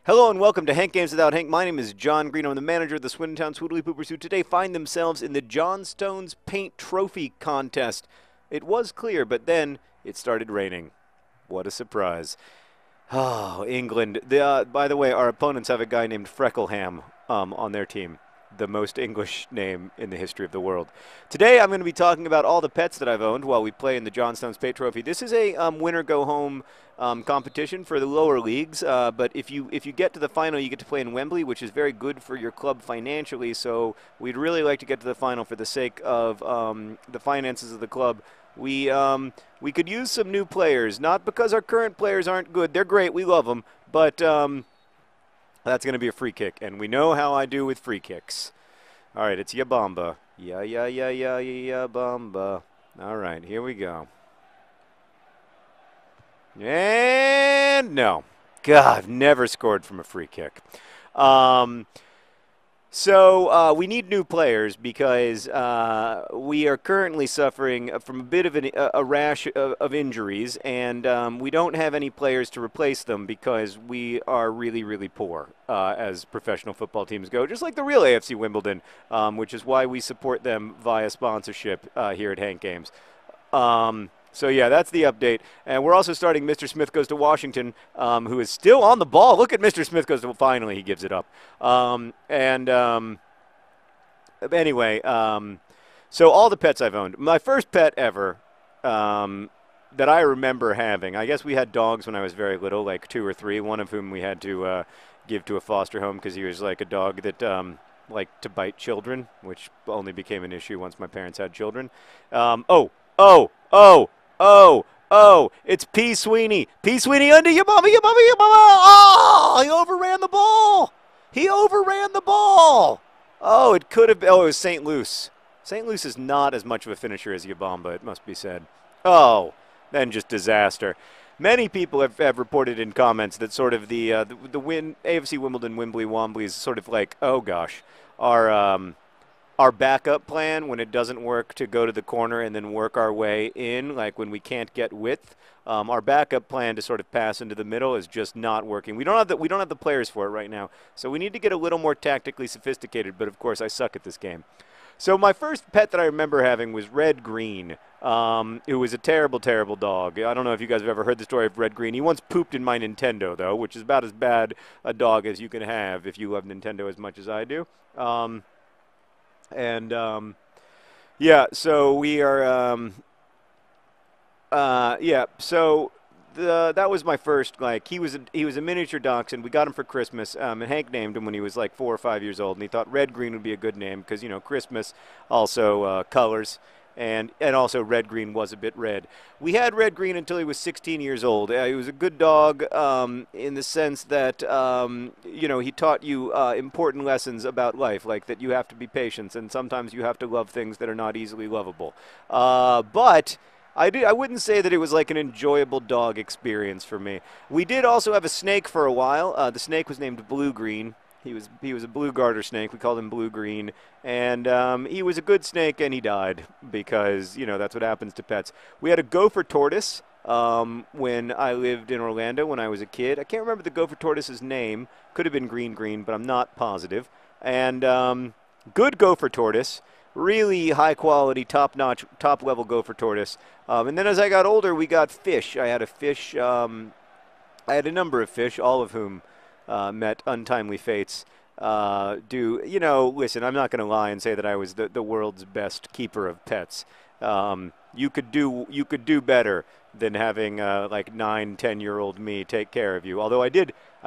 Hello and welcome to Hank Games Without Hank. My name is John Green. I'm the manager of the Swindon Town Swoodly Poopers, who today find themselves in the John Stones Paint Trophy Contest. It was clear, but then it started raining. What a surprise. Oh, England. By the way, our opponents have a guy named Freckleham on their team. The most English name in the history of the world. Today I'm going to be talking about all the pets that I've owned while we play in the John Stones Paint Trophy. This is a winner-go-home competition for the lower leagues, but if you get to the final, you get to play in Wembley, which is very good for your club financially, so we'd really like to get to the final for the sake of the finances of the club. We could use some new players, not because our current players aren't good. They're great. We love them, but that's going to be a free kick, and we know how I do with free kicks. All right, it's Yabamba. Yabamba. All right, here we go. And no. God, I've never scored from a free kick. So we need new players because we are currently suffering from a bit of a rash of injuries, and we don't have any players to replace them because we are really, really poor as professional football teams go, just like the real AFC Wimbledon, which is why we support them via sponsorship here at Hank Games. So, yeah, that's the update. And we're also starting Mr. Smith Goes to Washington, who is still on the ball. Look at Mr. Smith Goes to – finally, he gives it up. Anyway, so all the pets I've owned. My first pet ever that I remember having, I guess we had dogs when I was very little, like 2 or 3, one of whom we had to give to a foster home because he was like a dog that liked to bite children, which only became an issue once my parents had children. Oh, it's P. Sweeney. P. Sweeney under your mama. Oh, he overran the ball. Oh, it could have been. Oh, it was St. Luce. St. Luce is not as much of a finisher as Yabamba, it must be said. Oh, then just disaster. Many people have reported in comments that sort of the AFC Wimbledon Womblly Womblys sort of like, oh gosh, our backup plan when it doesn't work to go to the corner and then work our way in, like when we can't get width, our backup plan to sort of pass into the middle is just not working. We don't have the players for it right now, so we need to get a little more tactically sophisticated. But of course, I suck at this game. So my first pet that I remember having was Red Green, who was a terrible, terrible dog. I don't know if you guys have ever heard the story of Red Green. He once pooped in my Nintendo, though, which is about as bad a dog as you can have if you love Nintendo as much as I do. Yeah, so we are, yeah, so that was my first, like, he was a miniature dachshund. We got him for Christmas, and Hank named him when he was like 4 or 5 years old, and he thought Red Green would be a good name because, you know, Christmas, also colors, and also Red Green was a bit red. We had Red Green until he was 16 years old. He was a good dog in the sense that, you know, he taught you important lessons about life, like that you have to be patient and sometimes you have to love things that are not easily lovable. But I wouldn't say that it was like an enjoyable dog experience for me. We did also have a snake for a while. The snake was named Blue Green. He was a blue garter snake. We called him Blue Green, and he was a good snake, and he died because, you know, that's what happens to pets. We had a gopher tortoise when I lived in Orlando when I was a kid. I can't remember the gopher tortoise's name. Could have been Green, but I'm not positive. And good gopher tortoise, really high quality, top-notch, top-level gopher tortoise. And then as I got older, we got fish. I had a fish. I had a number of fish, all of whom met untimely fates. You know, listen, I'm not going to lie and say that I was the world's best keeper of pets. You could do better than having like 9, 10-year-old me take care of you. Although I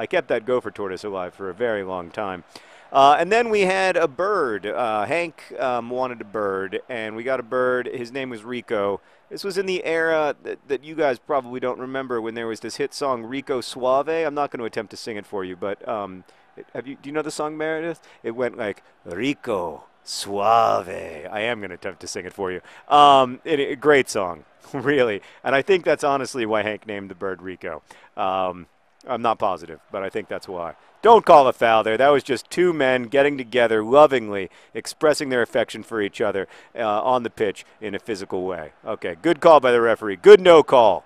kept that gopher tortoise alive for a very long time. And then we had a bird. Hank wanted a bird, and we got a bird. His name was Rico. This was in the era that you guys probably don't remember when there was this hit song, Rico Suave. I'm not going to attempt to sing it for you, but do you know the song, Meredith? It went like, Rico Suave. I am going to attempt to sing it for you. A great song, really. And I think that's honestly why Hank named the bird Rico. I'm not positive, but I think that's why. Don't call a foul there. That was just two men getting together lovingly, expressing their affection for each other on the pitch in a physical way. Okay, good call by the referee. Good no call.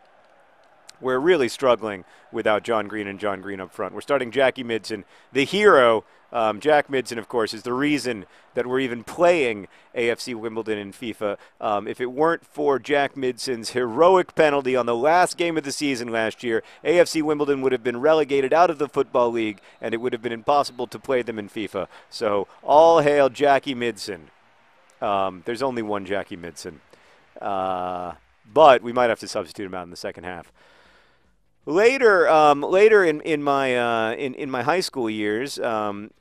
we're really struggling without John Green and John Green up front. We're starting Jackie Midson, the hero. Jack Midson, of course, is the reason that we're even playing AFC Wimbledon in FIFA. If it weren't for Jack Midson's heroic penalty on the last game of the season last year, AFC Wimbledon would have been relegated out of the Football League, and it would have been impossible to play them in FIFA. So all hail Jackie Midson. There's only one Jackie Midson. But we might have to substitute him out in the second half. Later in my high school years,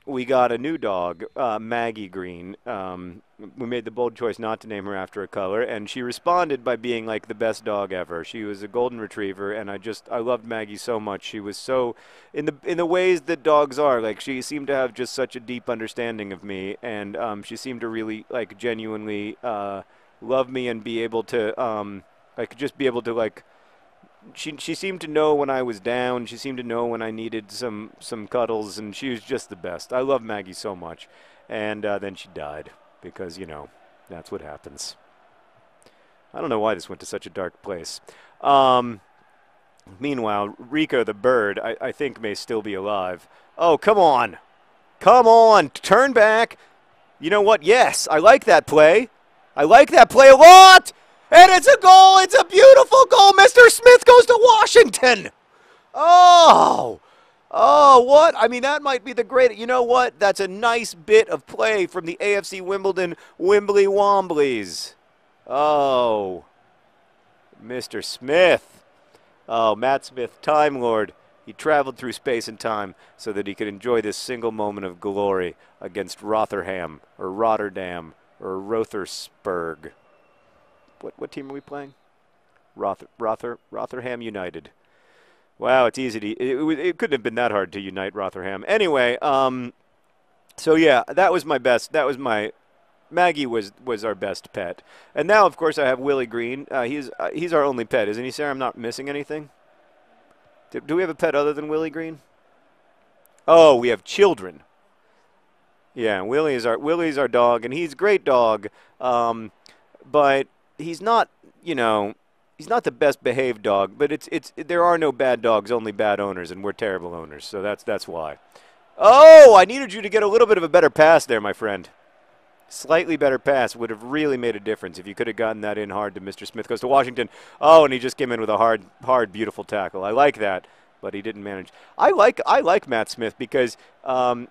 we got a new dog, Maggie Green. We made the bold choice not to name her after a color, and she responded by being like the best dog ever. She was a golden retriever, and I loved Maggie so much. She was so in the ways that dogs are. Like, she seemed to have just such a deep understanding of me, and she seemed to really like genuinely love me and be able to just be able to like. She seemed to know when I was down. She seemed to know when I needed some cuddles, and she was just the best. I love Maggie so much. And then she died because, you know, that's what happens. I don't know why this went to such a dark place. Meanwhile, Rico the bird, I think, may still be alive. Oh, come on. Come on. Turn back. You know what? Yes, I like that play. I like that play a lot. And it's a goal. It's a beautiful goal. Mr. Smith goes to Washington. Oh, what? I mean, that might be the great. You know what? That's a nice bit of play from the AFC Wimbledon Womblly Womblys. Oh, Mr. Smith. Oh, Matt Smith, Time Lord. He traveled through space and time so that he could enjoy this single moment of glory against Rotherham or Rotterdam or Rothersburg. What team are we playing? Rotherham United. Wow, it's easy to. It couldn't have been that hard to unite Rotherham. Anyway, so yeah, that was my best. That was my. Maggie was our best pet, and now of course I have Willie Green. He's our only pet, isn't he, Sarah? I'm not missing anything. Do we have a pet other than Willie Green? Oh, we have children. Yeah, Willie's our dog, and he's a great dog, but. He's not, you know, he's not the best behaved dog, but there are no bad dogs, only bad owners, and we're terrible owners, so that's why. Oh, I needed you to get a little bit of a better pass there, my friend. Slightly better pass would have really made a difference if you could have gotten that in hard to Mr. Smith. Goes to Washington. Oh, and he just came in with a hard, beautiful tackle. I like that, but he didn't manage. I like Matt Smith because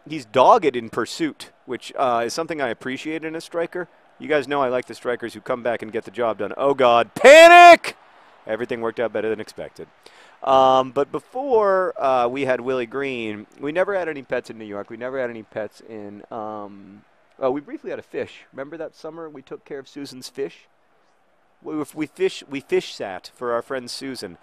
he's dogged in pursuit, which is something I appreciate in a striker. You guys know I like the strikers who come back and get the job done. Oh, God. Panic! Everything worked out better than expected. But before we had Willie Green, we never had any pets in New York. We never had any pets in we briefly had a fish. Remember that summer we took care of Susan's fish? We fish sat for our friend Susan.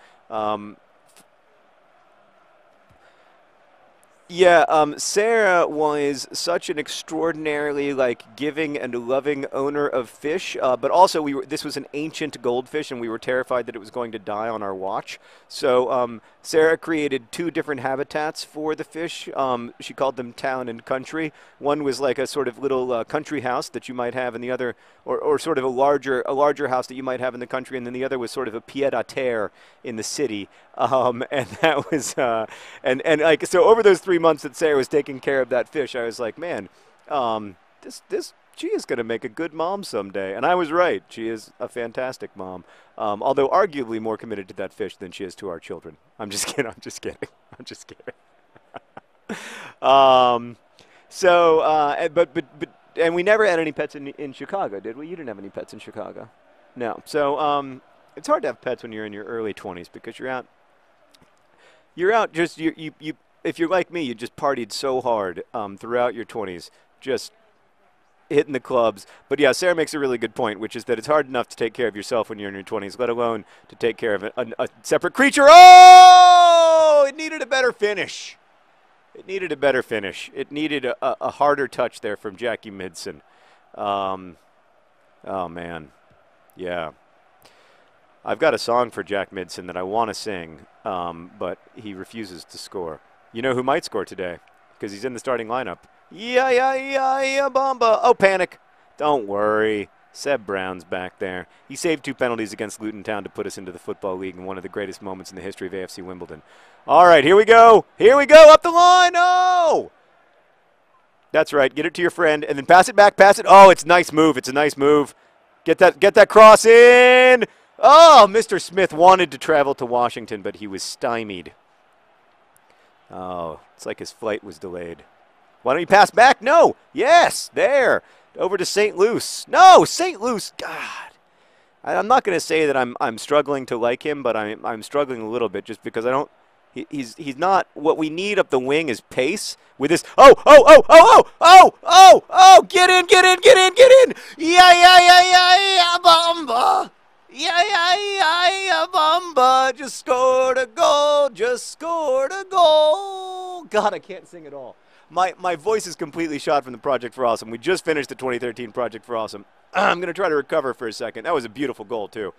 Yeah, Sarah was such an extraordinarily giving and loving owner of fish, but also this was an ancient goldfish, and we were terrified that it was going to die on our watch. So Sarah created 2 different habitats for the fish. She called them town and country. One was like a sort of little country house that you might have, and the other, or sort of a larger house that you might have in the country, and then the other was sort of a pied-à-terre in the city. And that was so over those 3 months that Sarah was taking care of that fish, I was like, man, she is going to make a good mom someday. And I was right. She is a fantastic mom, although arguably more committed to that fish than she is to our children. I'm just kidding. I'm just kidding. And we never had any pets in Chicago, did we? You didn't have any pets in Chicago. No. So it's hard to have pets when you're in your early 20s because you're out just you if you're like me, you just partied so hard throughout your 20s, just hitting the clubs. But yeah, Sarah makes a really good point, which is that it's hard enough to take care of yourself when you're in your 20s, let alone to take care of a separate creature. Oh, it needed a better finish. It needed a harder touch there from Jackie Midson. Oh man, yeah. I've got a song for Jack Midson that I want to sing, but he refuses to score. You know who might score today? Because he's in the starting lineup. Yeah, bamba. Oh, panic. Don't worry. Seb Brown's back there. He saved 2 penalties against Luton Town to put us into the Football League in one of the greatest moments in the history of AFC Wimbledon. All right, here we go. Here we go, up the line. Oh! That's right. Get it to your friend, and then pass it back, pass it. Oh, it's a nice move. It's a nice move. Get that cross in. Oh, Mr. Smith wanted to travel to Washington, but he was stymied. Oh, it's like his flight was delayed. Why don't you pass back? No. Yes, there. Over to St. Luce. No, St. Luce. God. I'm not going to say that I'm struggling to like him, but I'm struggling a little bit just because I don't. He's not. What we need up the wing is pace. With this. Oh! Get in! Yeah, Bamba. Yeah, Bamba. Just scored a goal. God, I can't sing at all. My voice is completely shot from the Project for Awesome. We just finished the 2013 Project for Awesome. I'm going to try to recover for a second. That was a beautiful goal, too.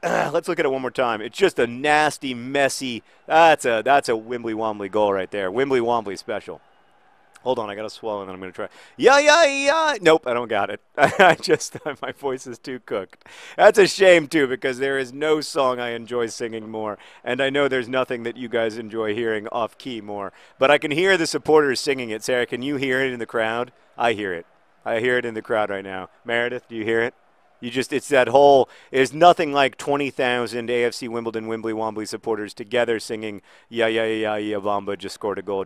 Let's look at it one more time. It's just a nasty, messy. That's a Wimbly Wombly goal right there. Wimbly Wombly special. Hold on, I got to swallow, and then I'm going to try. Yeah. Nope, I don't got it. My voice is too cooked. That's a shame, too, because there is no song I enjoy singing more, and I know there's nothing that you guys enjoy hearing off-key more. But I can hear the supporters singing it. Sarah, can you hear it in the crowd? I hear it. I hear it in the crowd right now. Meredith, do you hear it? It's that whole, there's nothing like 20,000 AFC Wimbledon Wimbly Wombly supporters together singing, yeah, Bamba just scored a goal.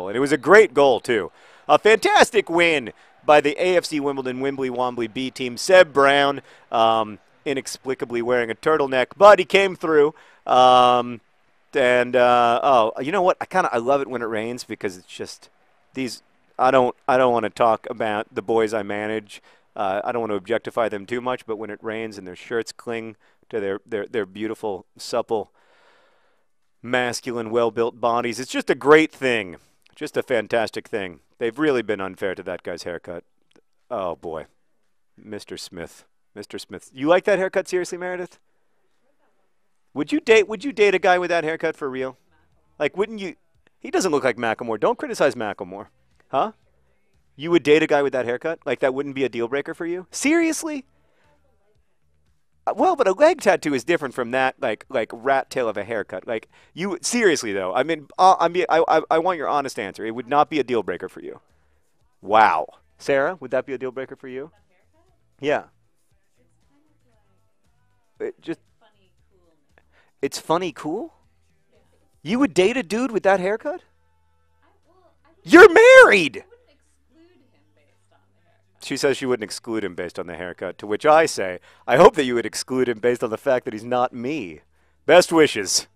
And it was a great goal, too. A fantastic win by the AFC Wimbledon Wimbly Wombly B team. Seb Brown, inexplicably wearing a turtleneck, but he came through. Oh, you know what? I love it when it rains because it's just these, I don't want to talk about the boys I manage. I don't want to objectify them too much, but when it rains and their shirts cling to their beautiful, supple, masculine, well-built bodies, it's just a great thing. Just a fantastic thing. They've really been unfair to that guy's haircut. Oh, boy. Mr. Smith. You like that haircut, seriously, Meredith? Would you date a guy with that haircut for real? Like, wouldn't you? He doesn't look like Macklemore. Don't criticize Macklemore. Huh? You would date a guy with that haircut? Like, that wouldn't be a deal breaker for you? Seriously? Well, but a leg tattoo is different from that, like rat tail of a haircut. Like, you seriously though. I want your honest answer. It would not be a deal breaker for you. Wow, Sarah, would that be a deal breaker for you? Yeah. It's funny, cool. You would date a dude with that haircut? You're married. She says she wouldn't exclude him based on the haircut, to which I say, I hope that you would exclude him based on the fact that he's not me. Best wishes.